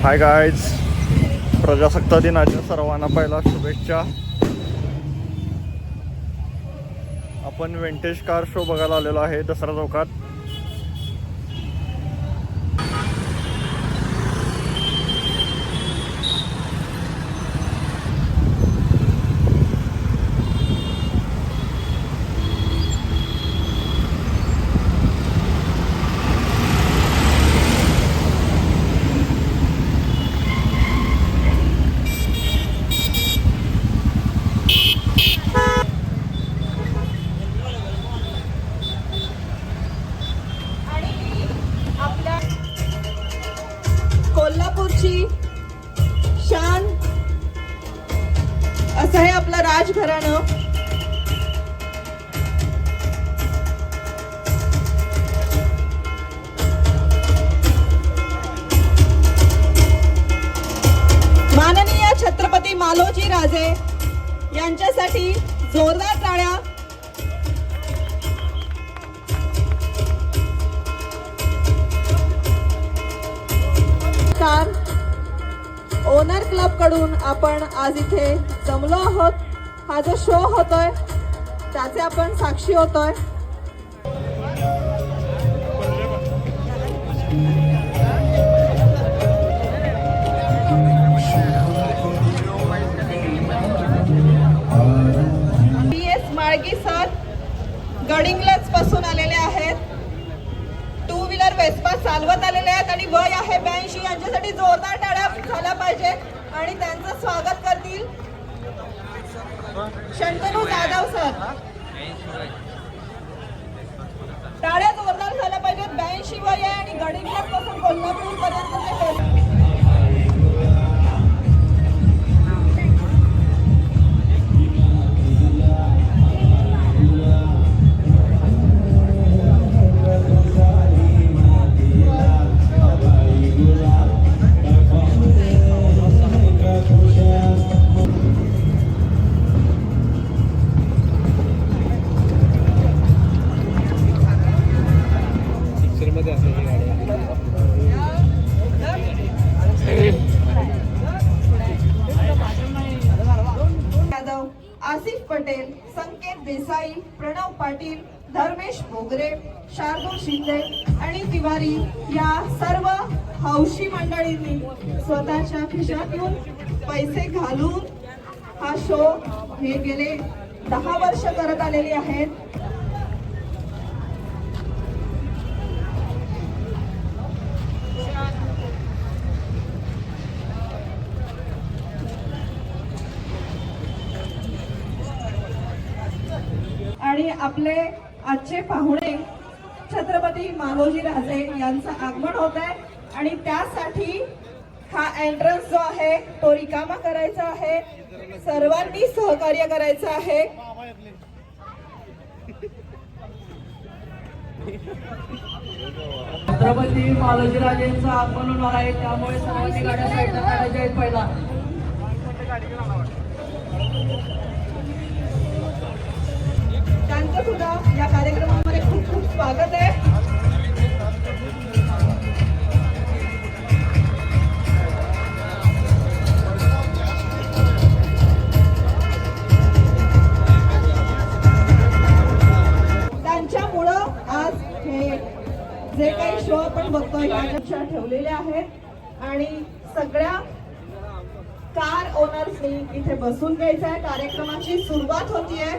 Hi guys, प्रजासत्ताक दिनाच्या सर्वांना पहिला शुभेच्छा. आपण विंटेज कार शो बघायला आलेलो आहे दसरा चौकात. कोल्हापूरची शान असं आहे आपलं राजघराणं. माननीय छत्रपती मालोजी राजे यांच्यासाठी जोरदार टाळ्या. ओनर क्लब कडून आपण आज इथे जमलो आहोत. हा जो शो होतोय त्याचे आपण साक्षी होतोय. PS माळगी सर गडिंग्लज पासून आलेले आहेत. टू व्हीलर वेस्पा चालवत आलेले आहेत आणि वय आहे 82. यांच्यासाठी जोरदार टाळ्या झाला पाहिजे आणि त्यांचं स्वागत करतील शंतनू जाधव सर. टाळ्या जोरदार झाल्या पाहिजेत. 82 वय आहे आणि गडिंग्लज पासून कोल्हापूर पर्यंत यादव, आसिफ पटेल, संकेत देसाई, प्रणव पाटील, धर्मेश भोगरे, शार्दूल शिंदे आणि तिवारी या सर्व हौशी मंडळींनी स्वतःच्या खिशातून पैसे घालून हा शो हे गेले 10 वर्ष करत आलेले आहेत. आणि आपले आजचे पाहुणे छत्रपती मालोजी राजे यांचं आगमन होत आहे आणि त्यासाठी हा एंट्रन्स जो आहे तो रिकामा करायचा आहे. सर्वांनी सहकार्य करायचं आहे. छत्रपती मालोजी राजेंचं आगमन होणार आहे, त्यामुळे सर्वांनी गाड्या साईडला काढायच्या आहेत. पहिला त्यांचं सुद्धा या कार्यक्रमामध्ये खूप खूप स्वागत आहे. त्यांच्यामुळं आज हे जे काही शो आपण बघतोय ह्या ठेवलेल्या आहेत आणि सगळ्या कार ओनर्सनी इथे बसून घ्यायचं आहे. कार्यक्रमाची सुरुवात होतीये.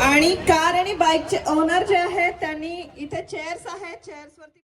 आणि कार आणि बाईकचे ओनर जे आहेत त्यांनी इथे चेअर्स आहेत, चेअर्स वरती